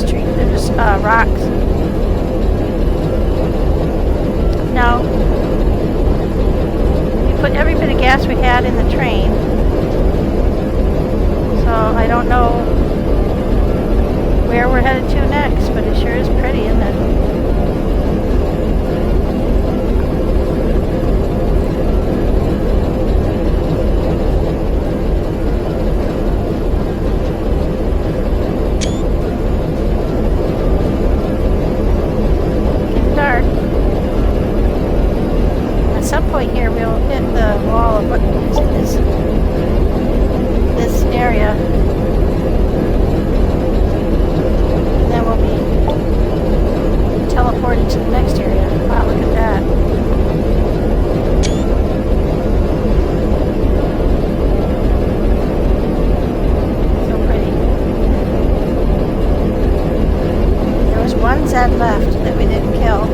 just rocks. Now, we put every bit of gas we had in the train. So I don't know where we're headed to next, but it sure is pretty, isn't it? Here we'll hit the wall of what is in this area, and then we'll be teleported to the next area. Wow, look at that. So pretty. There was one Zed left that we didn't kill.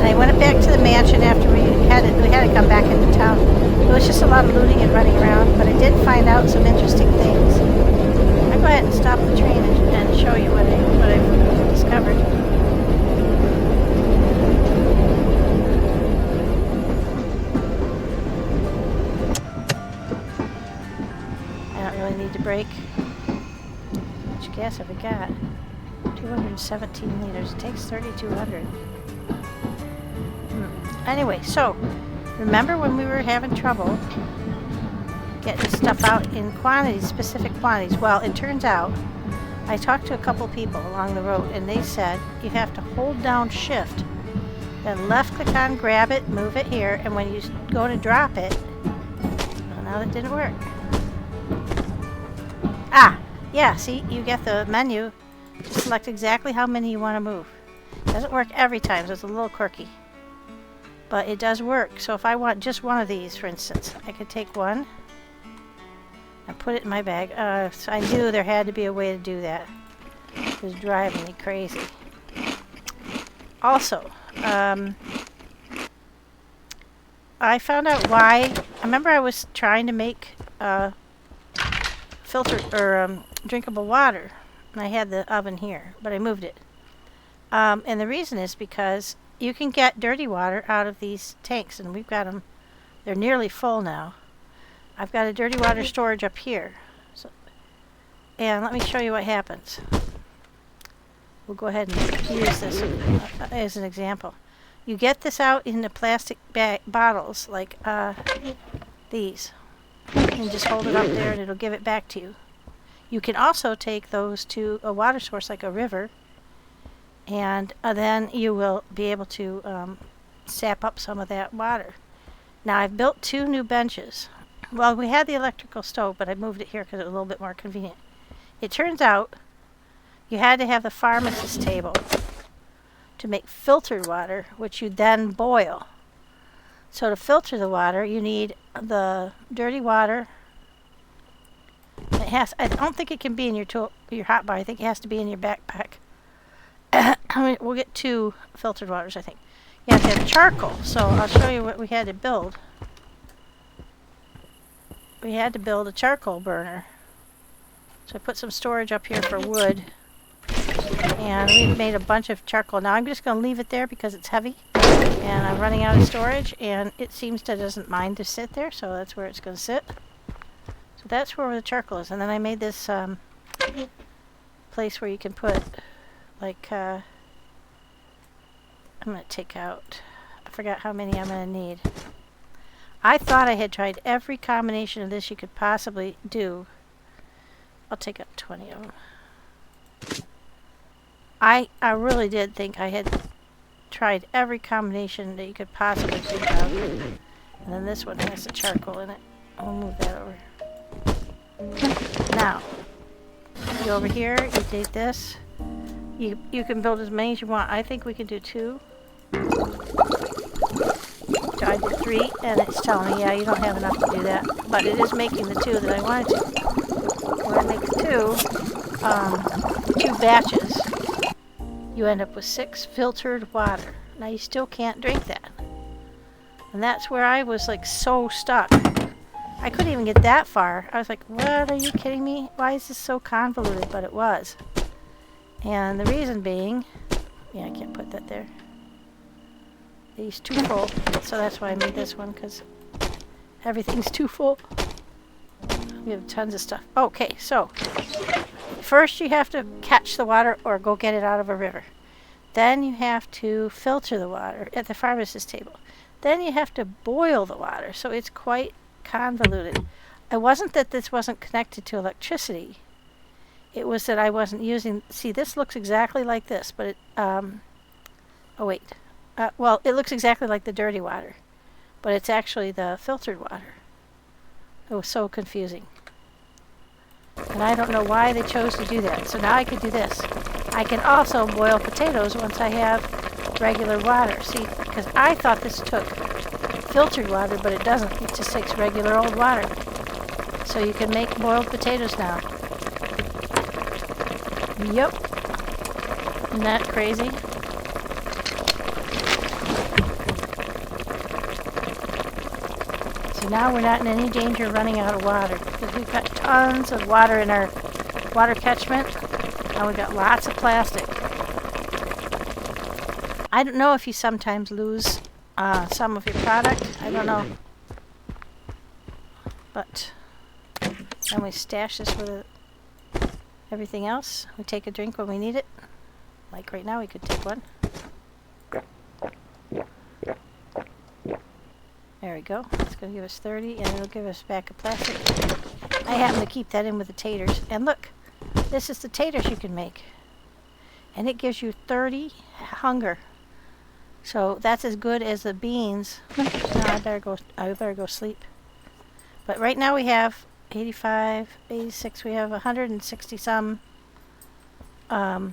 I went back to the mansion after we had to come back into town. It was just a lot of looting and running around, but I did find out some interesting things. I'll go ahead and stop the train and show you what I've discovered. I don't really need to brake. How much gas have we got? 217 liters. It takes 3,200. Anyway, so remember when we were having trouble getting stuff out in quantities, specific quantities? Well, it turns out I talked to a couple people along the road, and they said you have to hold down shift, then left click on grab it, move it here, and when you go to drop it, well, now that didn't work. Ah, yeah, see, you get the menu to select exactly how many you want to move. It doesn't work every time, so it's a little quirky. But it does work. So if I want just one of these, for instance, I could take one and put it in my bag. So I knew there had to be a way to do that. It was driving me crazy. Also, I found out why. I remember I was trying to make filtered or drinkable water, and I had the oven here, but I moved it. And the reason is because you can get dirty water out of these tanks, and we've got them. They're nearly full now. I've got a dirty water storage up here. So, and let me show you what happens. We'll go ahead and use this as an example. You get this out in the plastic bottles like these, and just hold it up there and it'll give it back to you. You can also take those to a water source like a river, and then you will be able to sap up some of that water. Now I've built 2 new benches. Well, we had the electrical stove, but I moved it here because it was a little bit more convenient. It turns out you had to have the pharmacist table to make filtered water, which you then boil. So to filter the water, you need the dirty water. I don't think it can be in your hot bar. I think it has to be in your backpack. We'll get 2 filtered waters, I think. You have to have charcoal, so I'll show you what we had to build. We had to build a charcoal burner. So I put some storage up here for wood. And we made a bunch of charcoal. Now I'm just going to leave it there because it's heavy. And I'm running out of storage, and it seems to doesn't mind to sit there, so that's where it's going to sit. So that's where the charcoal is. And then I made this place where you can put like I'm going to take out, I forgot how many I'm going to need. I thought I had tried every combination of this you could possibly do. I'll take out 20 of them. I really did think I had tried every combination that you could possibly think of. And then this one has the charcoal in it. I'll move that over. Now, you go over here, you take this. You can build as many as you want. I think we can do 2. So I did 3, and it's telling me, yeah, you don't have enough to do that. But it is making the 2 that I wanted to. When I make 2 batches, you end up with 6 filtered water. Now you still can't drink that. And that's where I was like so stuck. I couldn't even get that far. I was like, what, are you kidding me? Why is this so convoluted? But it was. And the reason being, yeah, I can't put that there. These too full, so that's why I made this one, because everything's too full. We have tons of stuff. Okay, so first you have to catch the water or go get it out of a river. Then you have to filter the water at the pharmacist table. Then you have to boil the water, so it's quite convoluted. It wasn't that this wasn't connected to electricity. It was that I wasn't using... See, this looks exactly like this, but it... oh, wait. Well, it looks exactly like the dirty water, but it's actually the filtered water. It was so confusing. And I don't know why they chose to do that. So now I could do this. I can also boil potatoes once I have regular water. See, because I thought this took filtered water, but it doesn't. It just takes regular old water. So you can make boiled potatoes now. Yep. Isn't that crazy? So now we're not in any danger of running out of water, because we've got tons of water in our water catchment, and we've got lots of plastic. I don't know if you sometimes lose some of your product. I don't know. But then we stash this with everything else. We take a drink when we need it. Like right now, we could take one. There we go. It's going to give us 30, and it'll give us back a plastic. I happen to keep that in with the taters. And look, this is the taters you can make. And it gives you 30 hunger. So that's as good as the beans. No, I better go sleep. But right now we have 85, 86, we have 160 some. There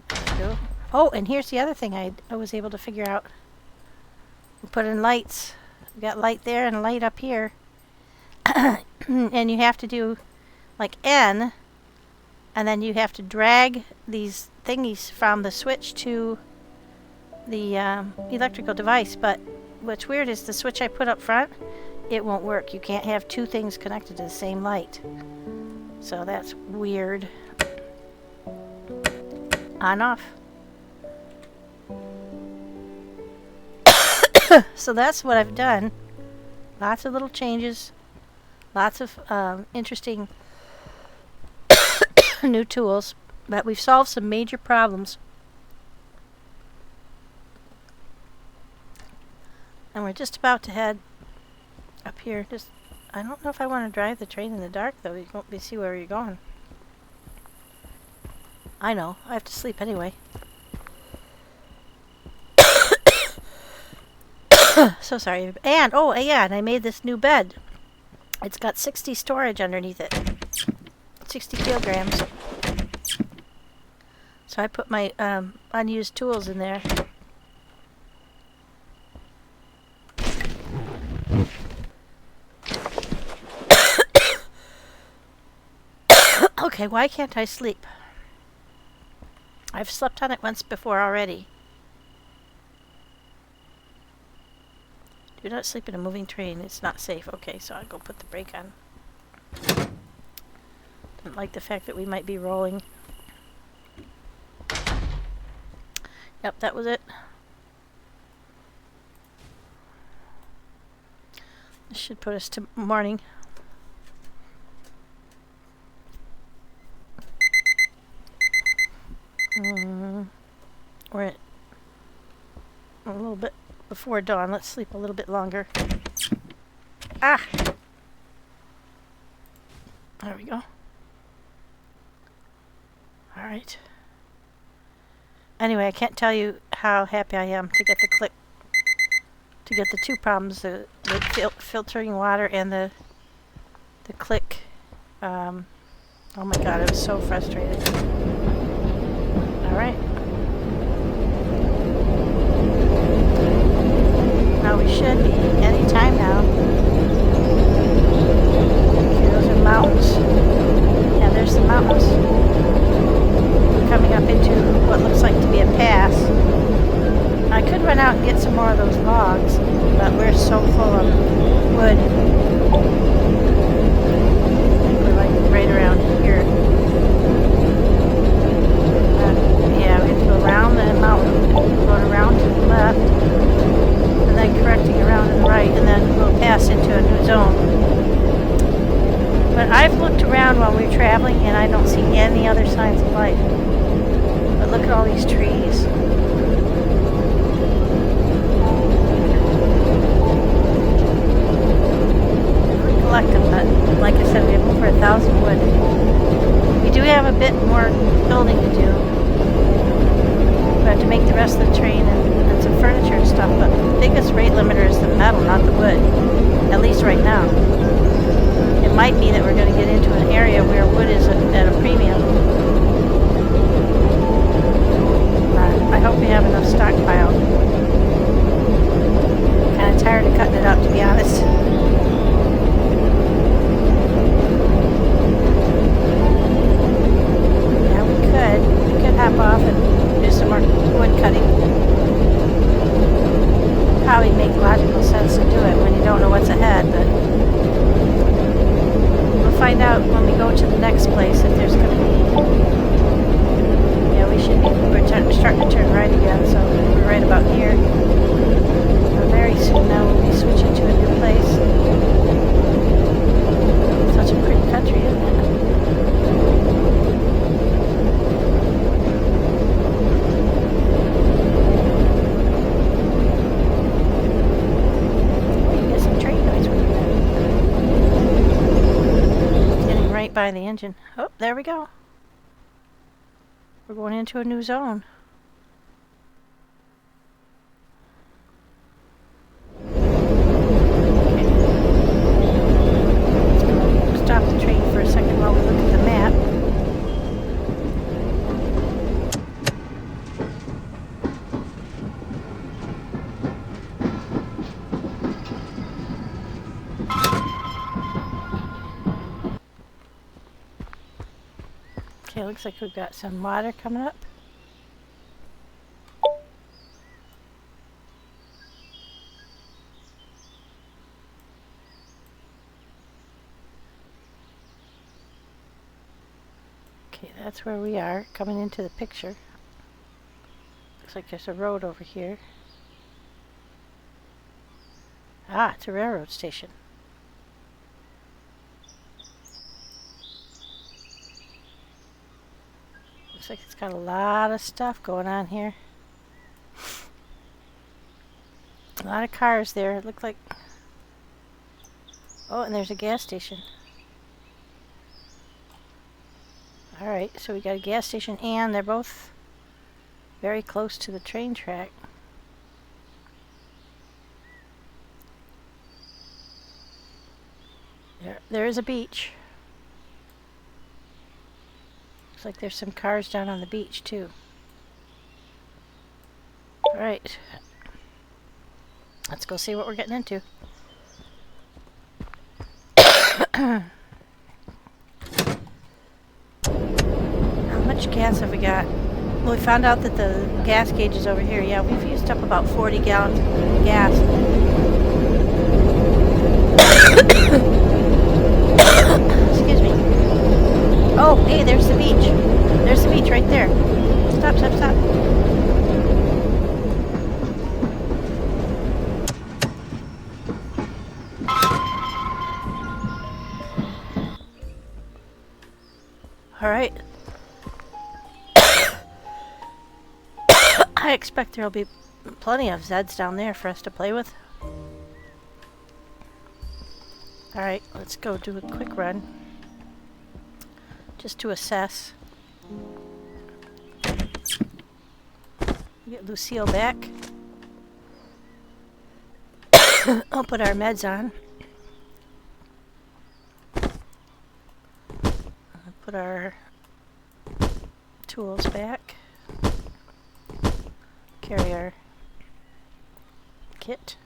we go. Oh, and here's the other thing I was able to figure out. We put in lights. We got light there and a light up here. And you have to do like N, and then you have to drag these thingies from the switch to the electrical device. But what's weird is the switch I put up front, it won't work. You can't have two things connected to the same light. So that's weird. On, off. So that's what I've done. Lots of little changes. Lots of interesting new tools. But we've solved some major problems. And we're just about to head up here. I don't know if I want to drive the train in the dark, though. You won't be see where you're going. I know. I have to sleep anyway. So sorry. And, oh, yeah, and I made this new bed. It's got 60 storage underneath it. 60 kilograms. So I put my unused tools in there. Okay, why can't I sleep? I've slept on it once before already. Do not sleep in a moving train. It's not safe. Okay, so I'll go put the brake on. Don't like the fact that we might be rolling. Yep, that was it. This should put us to morning. We're at a little bit before dawn. Let's sleep a little bit longer. Ah! There we go. Alright. Anyway, I can't tell you how happy I am to get the click. To get the two problems, the filtering water and the click. Oh my god, I was so frustrated. Alright. Now we should be any time now. Okay, those are mountains. Yeah, there's the mountains. We're coming up into what looks like to be a pass. I could run out and get some more of those logs, but we're so full of wood. I think we're like right around here. Yeah, we have to go around the mountain, going around to the left, and then correcting around to the right, and then we'll pass into a new zone. But I've looked around while we're traveling, and I don't see any other signs of life. But look at all these trees. Collect them, but like I said, we have over 1,000 wood. We do have a bit more building to do. We have to make the rest of the train and some furniture and stuff, but the biggest rate limiter is the metal, not the wood. At least right now. It might be that we're going to get into an area where wood is at a premium. I hope we have enough stockpile. Kind of tired of cutting it up, to be honest. We could hop off and do some more wood cutting. Probably make logical sense to do it when you don't know what's ahead, but we'll find out when we go to the next place if there's going to be. Yeah, we should be. We're starting to turn right again, so we're right about here. So very soon now we'll be switching to a new place. Such a pretty country, isn't it? By the engine. Oh, there we go. We're going into a new zone. Okay. Let's go stop the train for a second while we look at the map. Okay, looks like we've got some water coming up. Okay, that's where we are, coming into the picture. Looks like there's a road over here. Ah, it's a railroad station. Looks like it's got a lot of stuff going on here. A lot of cars there. It looked like... Oh, and there's a gas station. Alright, so we got a gas station and they're both very close to the train track. There is a beach. Looks like there's some cars down on the beach too. Alright. Let's go see what we're getting into. How much gas have we got? Well, we found out that the gas gauge is over here. Yeah, we've used up about 40 gallons of gas. Excuse me. Oh, hey, there's the beach. There's the beach right there. Stop, stop, stop. All right. I expect there'll be plenty of Zeds down there for us to play with. Alright, let's go do a quick run. Just to assess. Get Lucille back. I'll put our meds on. I'll put our tools back. Carry our kit.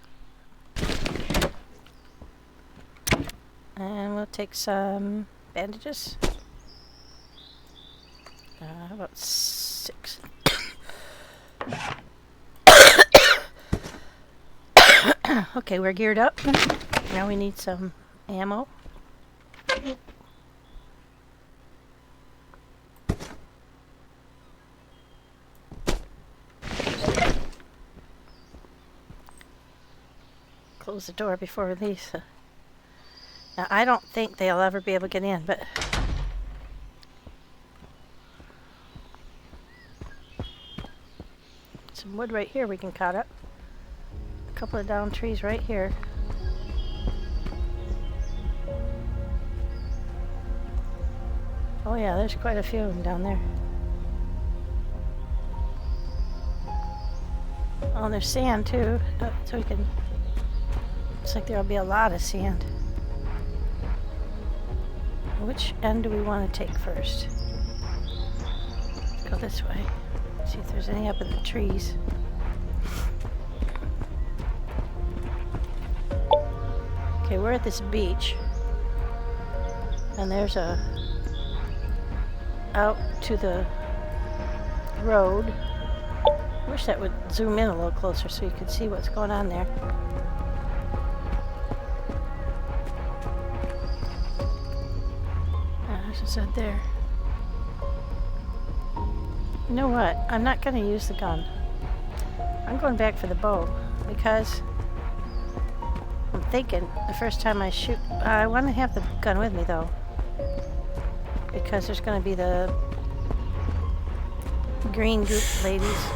And we'll take some bandages. About 6. Okay, we're geared up. Now we need some ammo. close the door before we leave. So. Now, I don't think they'll ever be able to get in, but... Some wood right here we can cut up. A couple of down trees right here. Oh yeah, there's quite a few of them down there. Oh, and there's sand too, so we can... Looks like there'll be a lot of sand. Which end do we want to take first? Let's go this way. See if there's any up in the trees. Okay, we're at this beach. And there's a... out to the road. I wish that would zoom in a little closer so you could see what's going on there. As I said there. You know what? I'm not going to use the gun. I'm going back for the bow because I'm thinking the first time I shoot, I want to have the gun with me though, because there's going to be the green group ladies.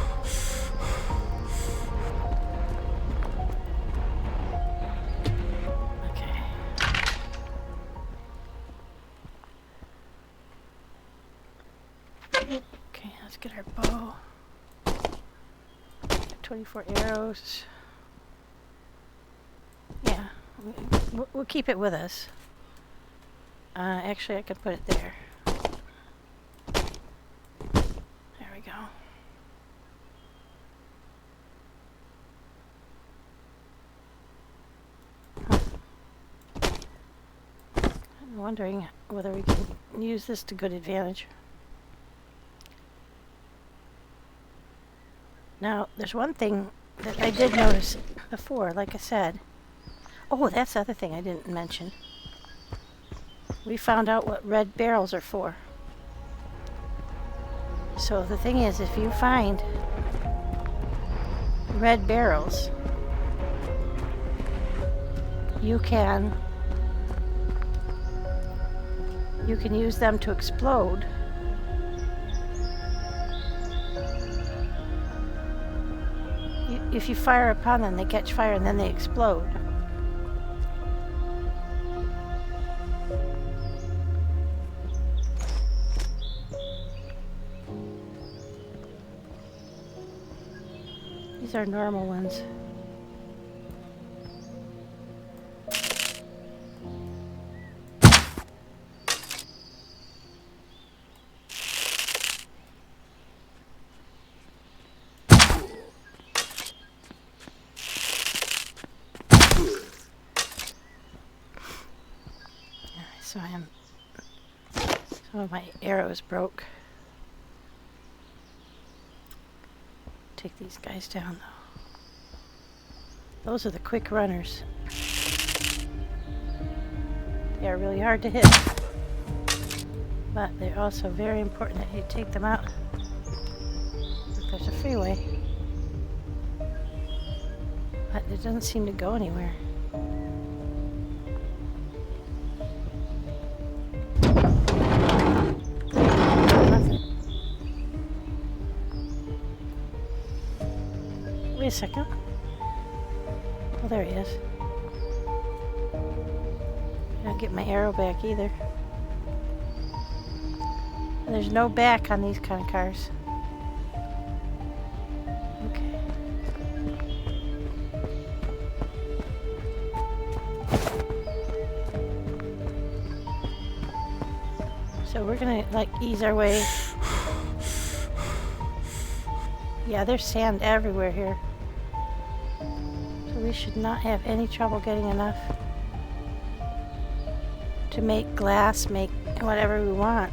Okay, let's get our bow. 24 arrows. Yeah, we'll keep it with us. Actually, I could put it there. There we go. Huh. I'm wondering whether we can use this to good advantage. Now, there's one thing that I did notice before, like I said. Oh, that's the other thing I didn't mention. We found out what red barrels are for. So the thing is, if you find red barrels, you can use them to explode. If you fire upon them, they catch fire and then they explode. These are normal ones. So some of my arrows broke. Take these guys down though. Those are the quick runners. They are really hard to hit, but they're also very important that you take them out if there's a freeway. But it doesn't seem to go anywhere. Wait a second. Oh, there he is. I don't get my arrow back either. And there's no back on these kind of cars. Okay. So we're gonna like ease our way. Yeah, there's sand everywhere here. So we should not have any trouble getting enough to make glass, make whatever we want.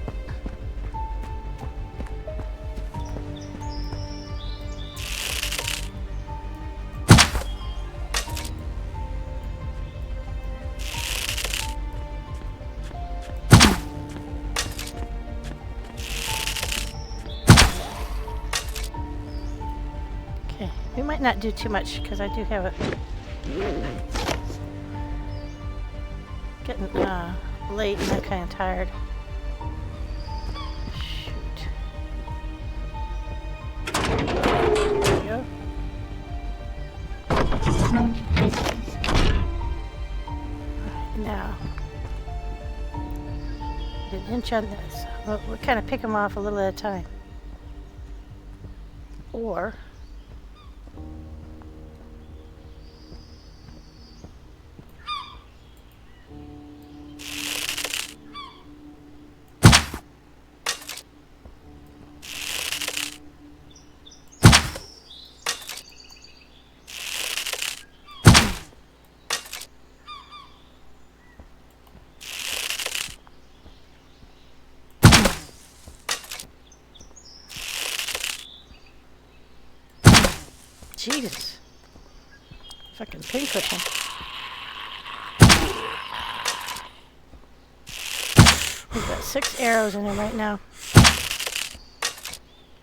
We might not do too much because I do have Getting late and I'm kind of tired. Shoot. There we go. Now, an inch on this. We'll kind of pick them off a little at a time. Or Jesus. Fucking pincushion. We've got 6 arrows in it right now.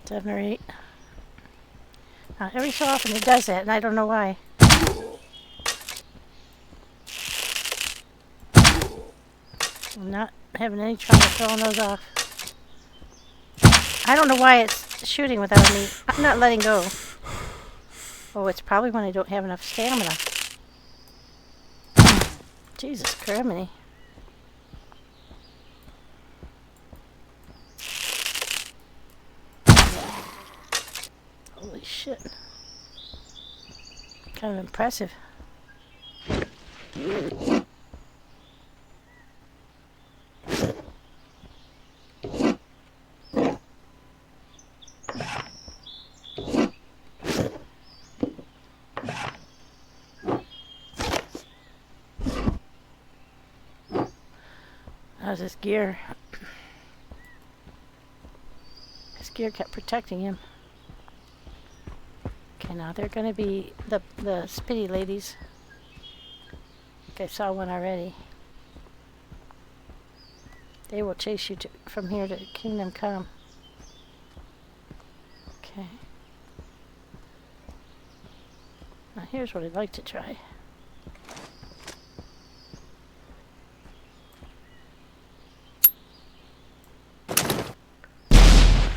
7 or 8. Every so often it does that, and I don't know why. I'm not having any trouble throwing those off. I don't know why it's shooting without me. I'm not letting go. Oh, it's probably when I don't have enough stamina. Jesus criminy. Holy shit. Kind of impressive. How's his gear? His gear kept protecting him. Okay, now they're going to be the spitty ladies. Okay, I saw one already. They will chase you from here to Kingdom Come. Okay. Now here's what I'd like to try.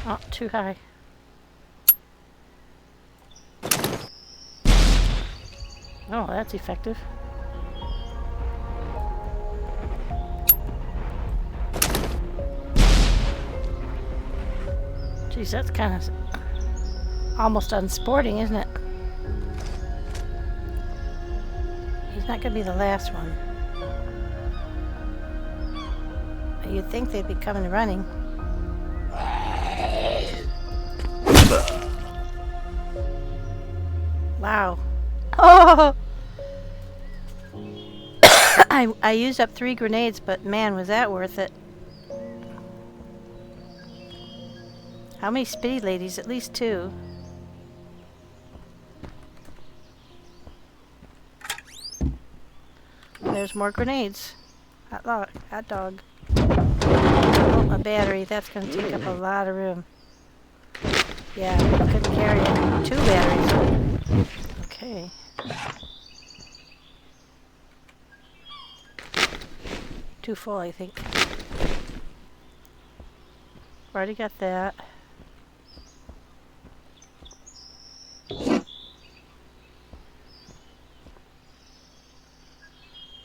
Oh, too high. Oh, that's effective. Geez, that's kind of almost unsporting, isn't it? He's not going to be the last one. You'd think they'd be coming running. Wow. Oh! I used up 3 grenades, but man, was that worth it. How many spitty ladies? At least 2. There's more grenades. Hot dog. Oh, a battery. That's going to take up a lot of room. Yeah, I couldn't carry it. 2 batteries. Okay. Too full, I think. Already got that.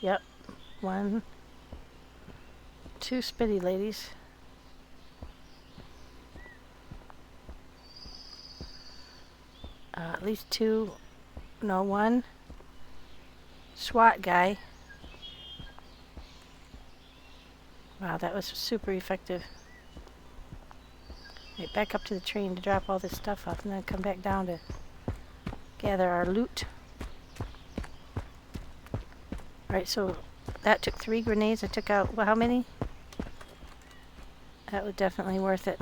Yep. 1, 2 spitty ladies. At least 2. No, 1 SWAT guy. Wow, that was super effective. Right, back up to the train to drop all this stuff off and then come back down to gather our loot. Alright, so that took 3 grenades. I took out, well, how many? That was definitely worth it.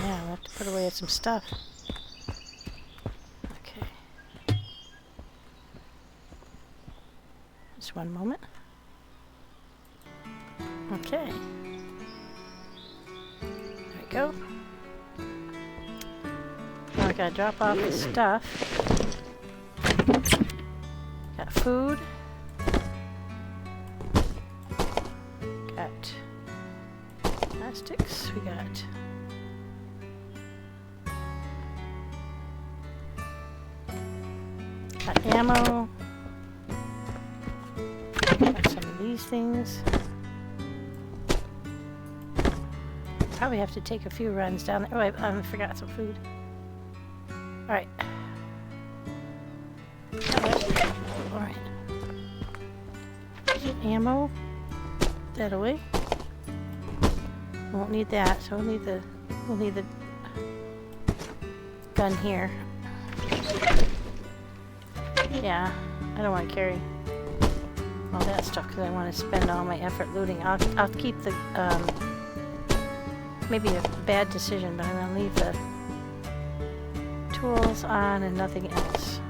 Yeah, I'll have to put away some stuff. Okay. Just one moment. Okay. There we go. gotta drop off the stuff. Got food. Got plastics. We got ammo. Got some of these things. Probably have to take a few runs down there. Oh, I forgot some food. Alright. Alright. Ammo. Put that away. Won't need that, so we'll need the gun here. Yeah, I don't want to carry all that stuff because I want to spend all my effort looting. I'll keep the maybe a bad decision, but I'm going to leave the tools on and nothing else.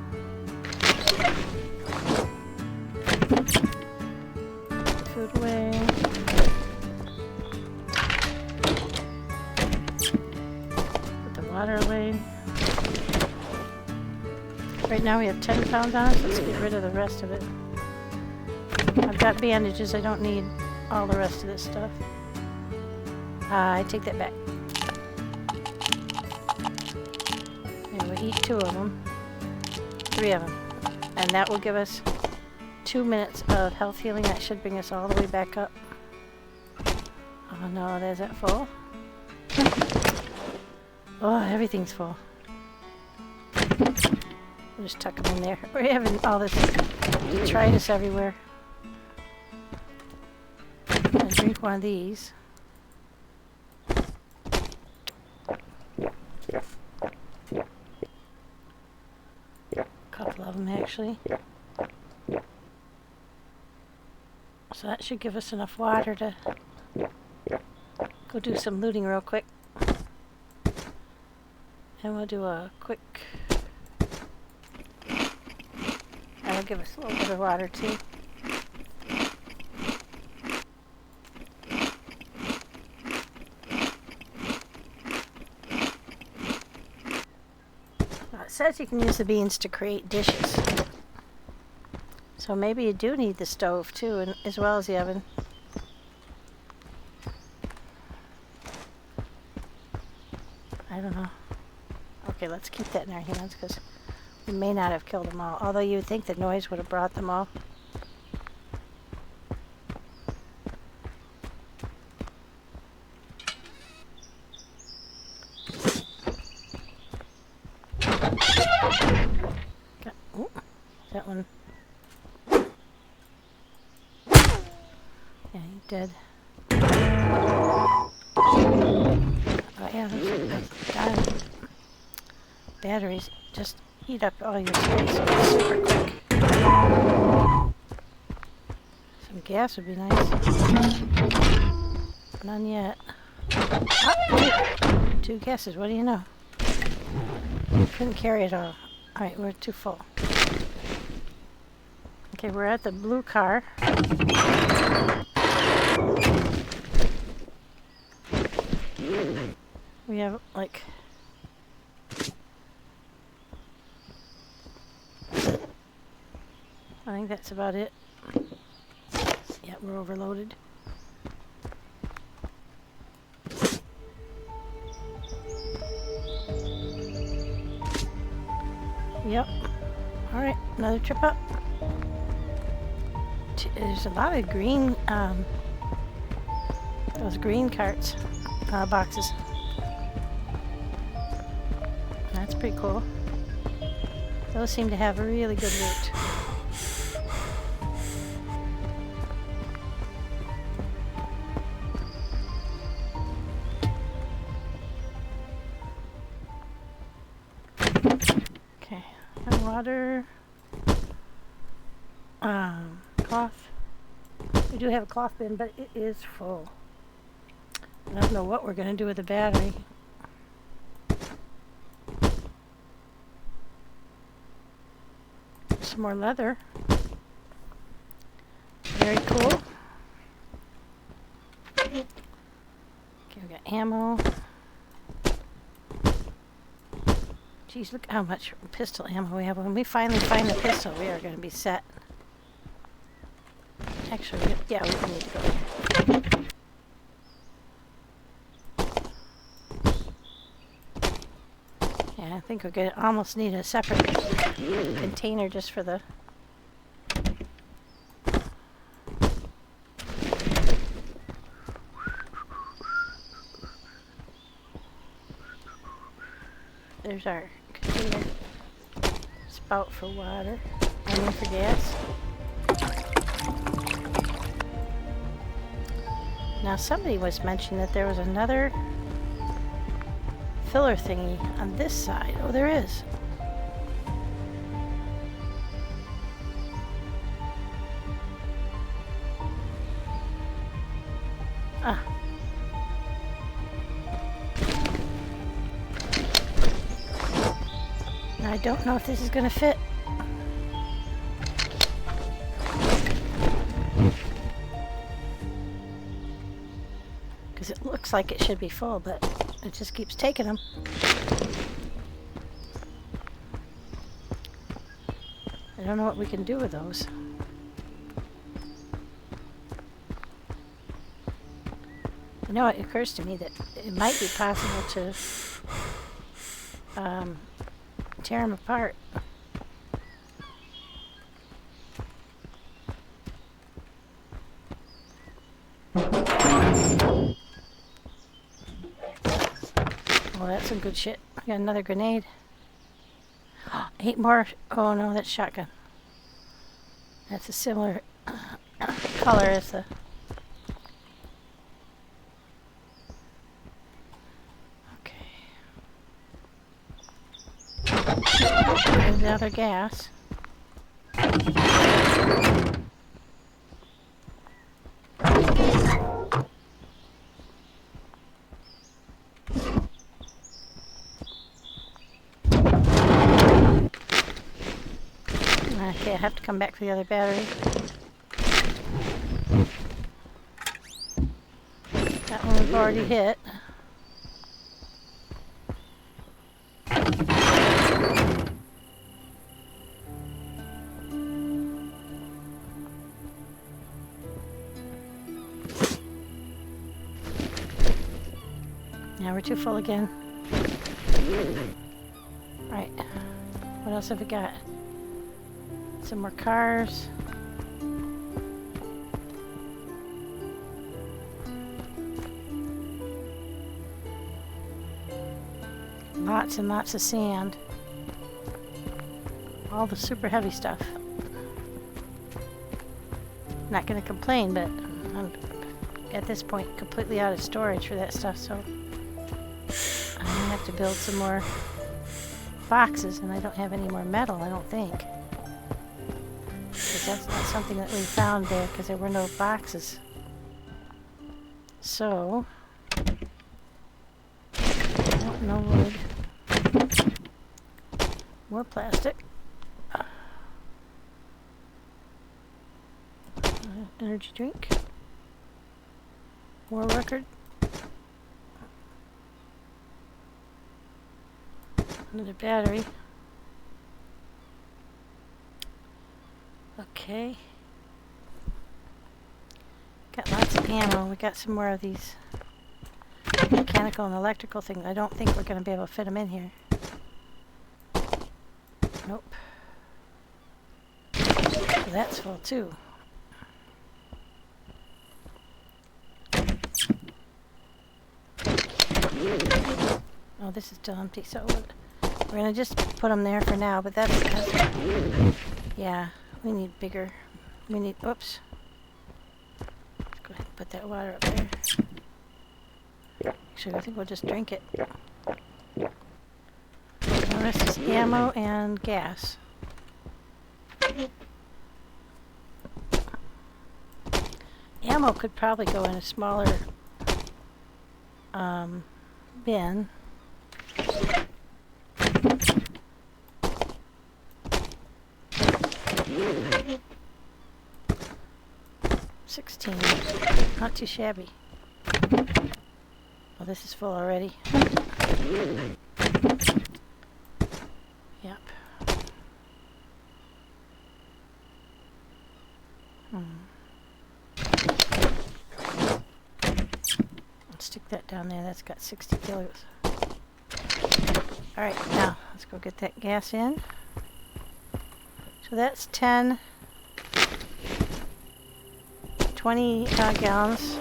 Food away. Put the water away. Right now we have 10 pounds on it, so let's get rid of the rest of it. I've got bandages, I don't need all the rest of this stuff. I take that back. And we eat 2 of them. 3 of them. And that will give us 2 minutes of health healing. That should bring us all the way back up. Oh no, there's that full. Oh, everything's full. We'll just tuck them in there. We're having all this detritus everywhere. I'm gonna drink one of these. Couple of them actually. So that should give us enough water to go do some looting real quick. And we'll do a quick... That'll give us a little bit of water too. It says you can use the beans to create dishes. So maybe you do need the stove too, and as well as the oven. I don't know. Okay, let's keep that in our hands because we may not have killed them all. Although you would think the noise would have brought them all. That one. Yeah, he's dead. Oh yeah, that's done. Batteries just eat up all your space super quick. Some gas would be nice. None yet. Oh, 2 gases, what do you know? Couldn't carry it all. Alright, we're too full. Okay, we're at the blue car. We have like I think that's about it. Yeah, we're overloaded. Yep. Alright, another trip up. There's a lot of green, those green carts, boxes. That's pretty cool. Those seem to have a really good loot. Okay, and water. Cloth. We do have a cloth bin, but it is full. I don't know what we're going to do with the battery. Some more leather. Very cool. Okay, we got ammo. Geez, look how much pistol ammo we have. When we finally find the pistol, we are going to be set. Actually, yeah, we need to go here. Yeah, I think we're going to almost need a separate container just for the... There's our container. Spout for water. I mean for gas. Now somebody was mentioning that there was another filler thingy on this side. Oh, there is. Ah. Now I don't know if this is going to fit. Because it looks like it should be full, but it just keeps taking them. I don't know what we can do with those. You know, it occurs to me that it might be possible to tear them apart. Oh, that's some good shit. I got another grenade. 8 more. Oh no, that's shotgun. That's a similar color as the... Okay. There's the other gas. Okay, I have to come back for the other battery. That one we've already hit. Now we're too full again. Right. What else have we got? Some more cars. Lots and lots of sand. All the super heavy stuff. Not going to complain, but I'm at this point completely out of storage for that stuff, so I'm going to have to build some more boxes, and I don't have any more metal, I don't think. Because that's not something that we found there, because there were no boxes. So, no wood. More plastic. Energy drink. More record. Another battery. Okay. Got lots of ammo. We got some more of these mechanical and electrical things. I don't think we're going to be able to fit them in here. Nope. So that's full too. Oh, this is still empty, so we're going to just put them there for now, but that's yeah, we need bigger. We need, oops. Let's go ahead and put that water up there. Actually, I think we'll just drink it. The rest is ammo and gas. Ammo could probably go in a smaller bin. $16. Not too shabby. Well, this is full already. Stick that down there. That's got 60 kilos. Alright, now let's go get that gas in. So that's 10, 20 gallons.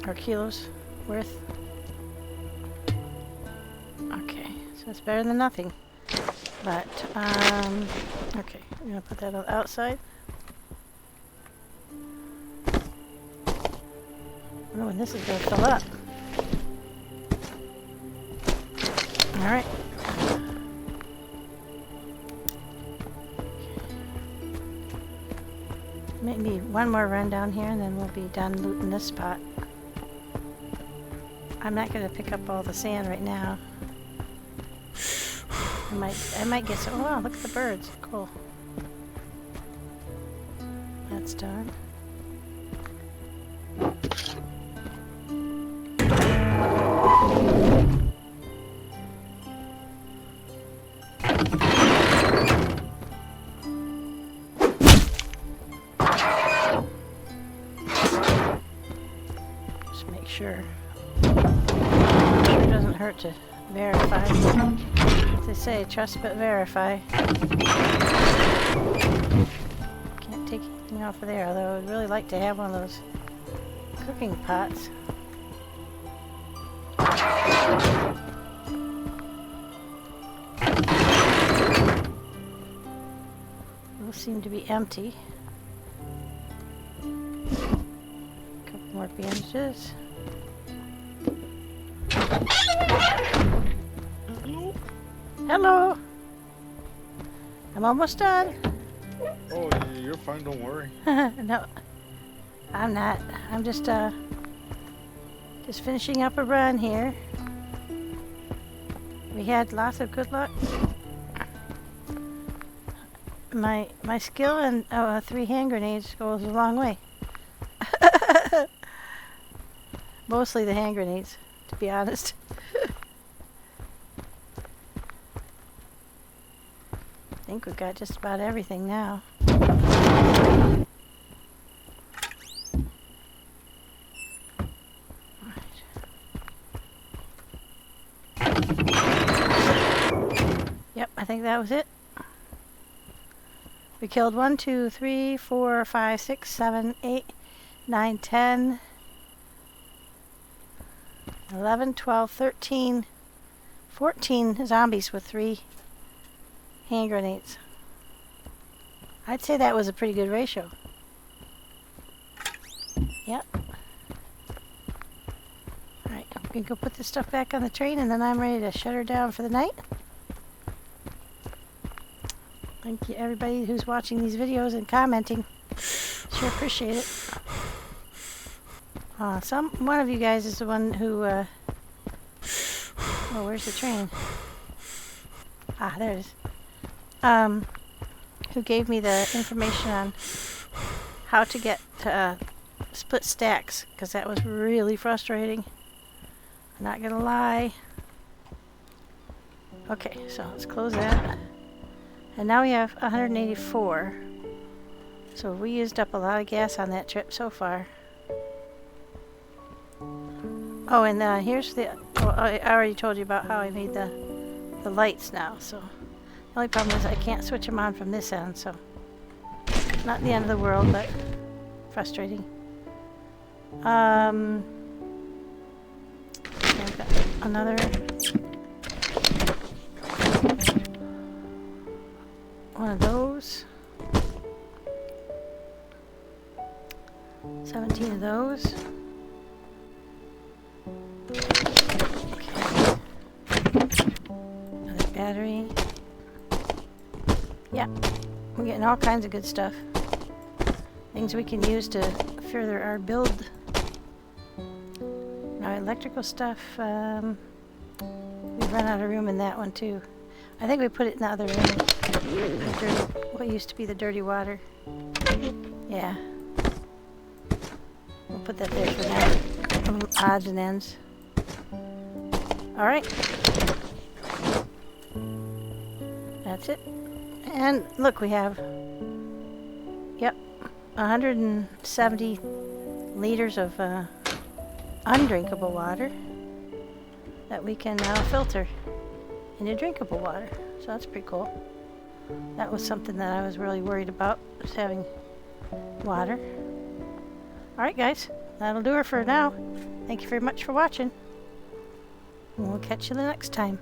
Or kilos worth. Okay, so it's better than nothing. But, okay, I'm going to put that on the outside. Oh, and this is going to fill up. Alright. Maybe one more run down here and then we'll be done looting this spot. I'm not going to pick up all the sand right now. I might get some. Oh wow, look at the birds. Cool. That's done. Just make sure. Sure doesn't hurt to verify. As they say, trust but verify. Can't take anything off of there, although I'd really like to have one of those cooking pots. Those seem to be empty. A couple more bandages. Hello. I'm almost done. Oh, you're fine. Don't worry. No, I'm not. I'm just finishing up a run here. We had lots of good luck. My skill and 3 hand grenades goes a long way. Mostly the hand grenades, to be honest. I think we've got just about everything now. Yep, I think that was it. We killed 1, 2, 3, 4, 5, 6, 7, 8, 9, 10, 11, 12, 13, 14 zombies with 3 hand grenades. I'd say that was a pretty good ratio. Yep. Alright, we can go put this stuff back on the train and then I'm ready to shut her down for the night. Thank you everybody who's watching these videos and commenting. Sure appreciate it. One of you guys is the one who oh, where's the train? Ah, there it is. Who gave me the information on how to get split stacks, because that was really frustrating. I'm not gonna lie. Okay, so let's close that. And now we have 184. So we used up a lot of gas on that trip so far. Oh, and here's the... Well, I already told you about how I made the lights now, so... The only problem is I can't switch them on from this end, so... Not the end of the world, but... frustrating. I've got another... one of those. 17 of those. Okay. Another battery. Yeah, we're getting all kinds of good stuff. Things we can use to further our build. Now electrical stuff, we've run out of room in that one too. I think we put it in the other room. What used to be the dirty water. Yeah. We'll put that there for now. Odds and ends. Alright. That's it. And look, we have, yep, 170 liters of undrinkable water that we can now filter into drinkable water. So that's pretty cool. That was something that I was really worried about, was having water. Alright guys, that'll do it for now. Thank you very much for watching. And we'll catch you the next time.